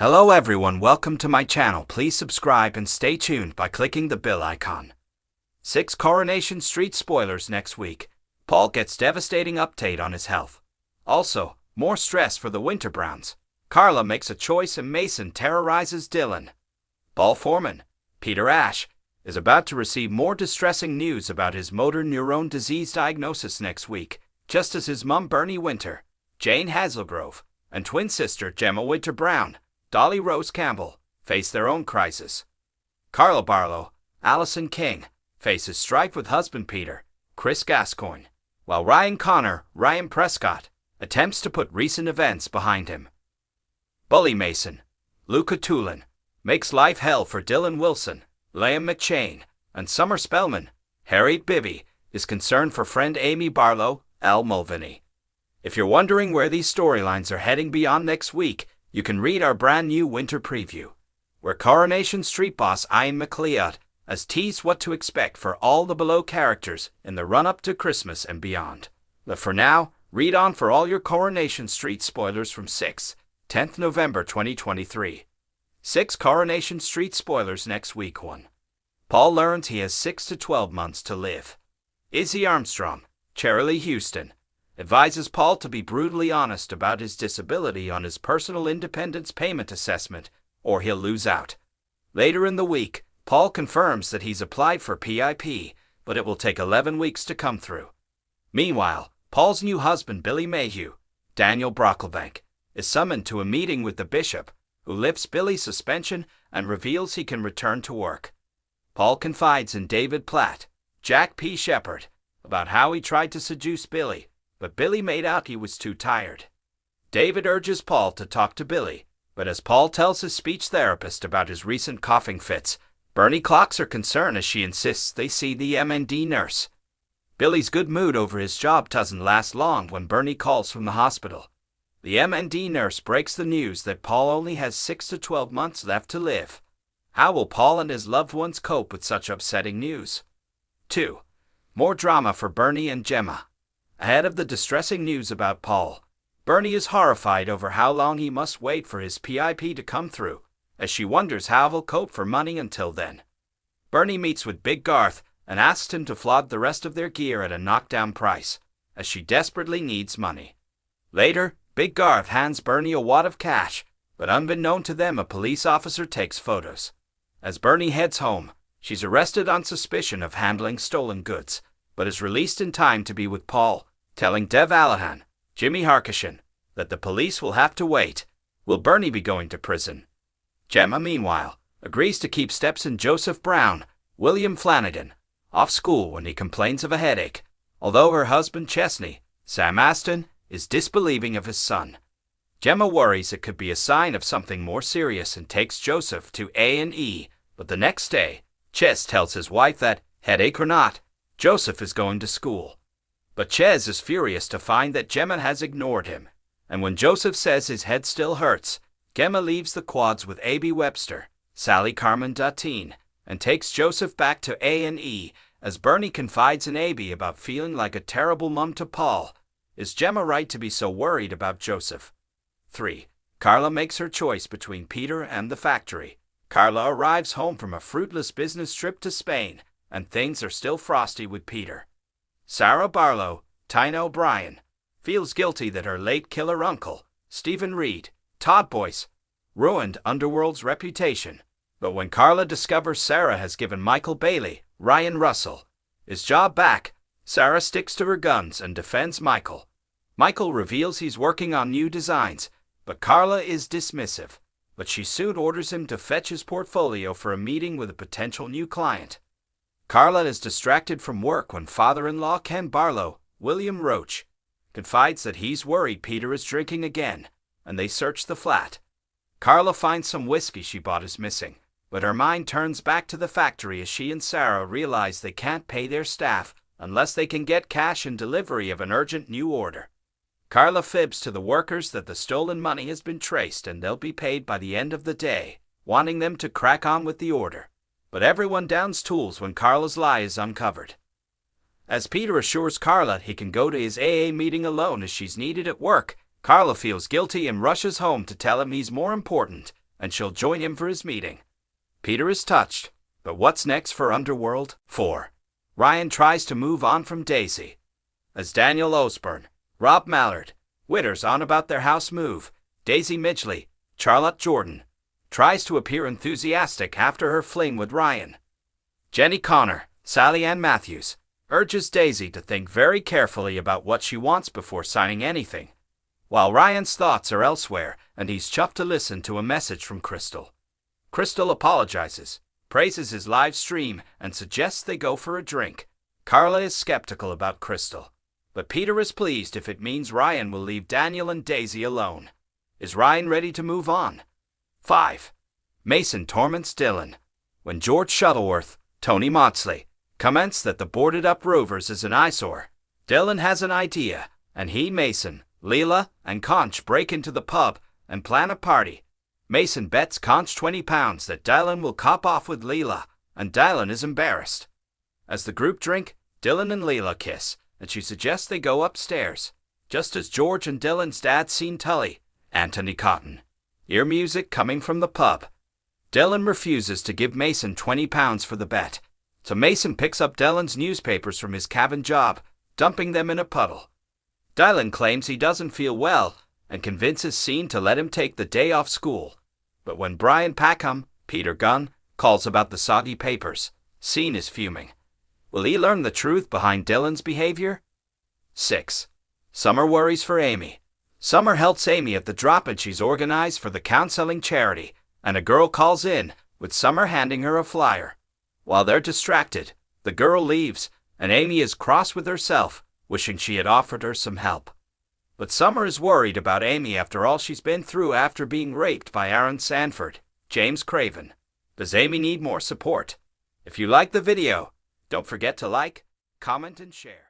Hello everyone, welcome to my channel. Please subscribe and stay tuned by clicking the bell icon. 6 Coronation Street spoilers next week. Paul gets devastating update on his health. Also, more stress for the Winter Browns. Carla makes a choice and Mason terrorizes Dylan. Paul Foreman, Peter Ash, is about to receive more distressing news about his motor neurone disease diagnosis next week, just as his mum Bernie Winter, Jane Hazelgrove, and twin sister Gemma Winter Brown, Dolly Rose Campbell, face their own crisis. Carla Barlow, Allison King, faces strife with husband Peter, Chris Gascoigne, while Ryan Connor, Ryan Prescott, attempts to put recent events behind him. Bully Mason, Luca Tulin, makes life hell for Dylan Wilson, Liam McShane, and Summer Spellman. Harriet Bibby is concerned for friend Amy Barlow, Al Mulvaney. If you're wondering where these storylines are heading beyond next week, you can read our brand new winter preview, where Coronation Street boss Ian McLeod has teased what to expect for all the below characters in the run-up to Christmas and beyond. But for now, read on for all your Coronation Street spoilers from 10th November 2023. 6 Coronation Street spoilers next week. 1. Paul learns he has 6 to 12 months to live. Izzy Armstrong, Cherylee Houston, advises Paul to be brutally honest about his disability on his personal independence payment assessment, or he'll lose out. Later in the week, Paul confirms that he's applied for PIP, but it will take 11 weeks to come through. Meanwhile, Paul's new husband Billy Mayhew, Daniel Brocklebank, is summoned to a meeting with the bishop, who lifts Billy's suspension and reveals he can return to work. Paul confides in David Platt, Jack P. Shepard, about how he tried to seduce Billy, but Billy made out he was too tired. David urges Paul to talk to Billy, but as Paul tells his speech therapist about his recent coughing fits, Bernie clocks her concern as she insists they see the M&D nurse. Billy's good mood over his job doesn't last long when Bernie calls from the hospital. The M&D nurse breaks the news that Paul only has 6 to 12 months left to live. How will Paul and his loved ones cope with such upsetting news? 2. More drama for Bernie and Gemma. Ahead of the distressing news about Paul, Bernie is horrified over how long he must wait for his PIP to come through, as she wonders how he'll cope for money until then. Bernie meets with Big Garth and asks him to flog the rest of their gear at a knockdown price, as she desperately needs money. Later, Big Garth hands Bernie a wad of cash, but unbeknown to them a police officer takes photos. As Bernie heads home, she's arrested on suspicion of handling stolen goods, but is released in time to be with Paul, telling Dev Allahan, Jimmy Harkishan, that the police will have to wait. Will Bernie be going to prison? Gemma, meanwhile, agrees to keep Stepson Joseph Brown, William Flanagan, off school when he complains of a headache, although her husband Chesney, Sam Aston, is disbelieving of his son. Gemma worries it could be a sign of something more serious and takes Joseph to A&E, but the next day, Ches tells his wife that, headache or not, Joseph is going to school. But Ches is furious to find that Gemma has ignored him, and when Joseph says his head still hurts, Gemma leaves the quads with A.B. Webster, Sally Carmen Datine, and takes Joseph back to A&E as Bernie confides in A.B. about feeling like a terrible mum to Paul. Is Gemma right to be so worried about Joseph? 3. Carla makes her choice between Peter and the factory. Carla arrives home from a fruitless business trip to Spain, and things are still frosty with Peter. Sarah Barlow, Tina O'Brien, feels guilty that her late killer uncle, Stephen Reed, Todd Boyce, ruined Underworld's reputation. But when Carla discovers Sarah has given Michael Bailey, Ryan Russell, his job back, Sarah sticks to her guns and defends Michael. Michael reveals he's working on new designs, but Carla is dismissive. But she soon orders him to fetch his portfolio for a meeting with a potential new client. Carla is distracted from work when father-in-law Ken Barlow, William Roach, confides that he's worried Peter is drinking again, and they search the flat. Carla finds some whiskey she bought is missing, but her mind turns back to the factory as she and Sarah realize they can't pay their staff unless they can get cash and delivery of an urgent new order. Carla fibs to the workers that the stolen money has been traced and they'll be paid by the end of the day, wanting them to crack on with the order. But everyone downs tools when Carla's lie is uncovered. As Peter assures Carla he can go to his AA meeting alone as she's needed at work, Carla feels guilty and rushes home to tell him he's more important and she'll join him for his meeting. Peter is touched, but what's next for Underworld? 4. Ryan tries to move on from Daisy. As Daniel Osborne, Rob Mallard, Witters on about their house move, Daisy Midgley, Charlotte Jordan, tries to appear enthusiastic after her fling with Ryan. Jenny Connor, Sally Ann Matthews, urges Daisy to think very carefully about what she wants before signing anything, while Ryan's thoughts are elsewhere and he's chuffed to listen to a message from Crystal. Crystal apologizes, praises his live stream, and suggests they go for a drink. Carla is skeptical about Crystal, but Peter is pleased if it means Ryan will leave Daniel and Daisy alone. Is Ryan ready to move on? 5. Mason torments Dylan. When George Shuttleworth, Tony Maudsley, comments that the boarded-up Rovers is an eyesore, Dylan has an idea, and he, Mason, Leela, and Conch break into the pub and plan a party. Mason bets Conch £20 that Dylan will cop off with Leela, and Dylan is embarrassed. As the group drink, Dylan and Leela kiss, and she suggests they go upstairs, just as George and Dylan's dad seen Tully, Anthony Cotton, ear music coming from the pub. Dylan refuses to give Mason £20 for the bet, so Mason picks up Dylan's newspapers from his cabin job, dumping them in a puddle. Dylan claims he doesn't feel well and convinces Scene to let him take the day off school. But when Brian Packham, Peter Gunn, calls about the soggy papers, Scene is fuming. Will he learn the truth behind Dylan's behavior? 6. Summer worries for Amy. Summer helps Amy at the drop-in she's organized for the counseling charity, and a girl calls in, with Summer handing her a flyer. While they're distracted, the girl leaves, and Amy is cross with herself, wishing she had offered her some help. But Summer is worried about Amy after all she's been through after being raped by Aaron Sanford, James Craven. Does Amy need more support? If you like the video, don't forget to like, comment, and share.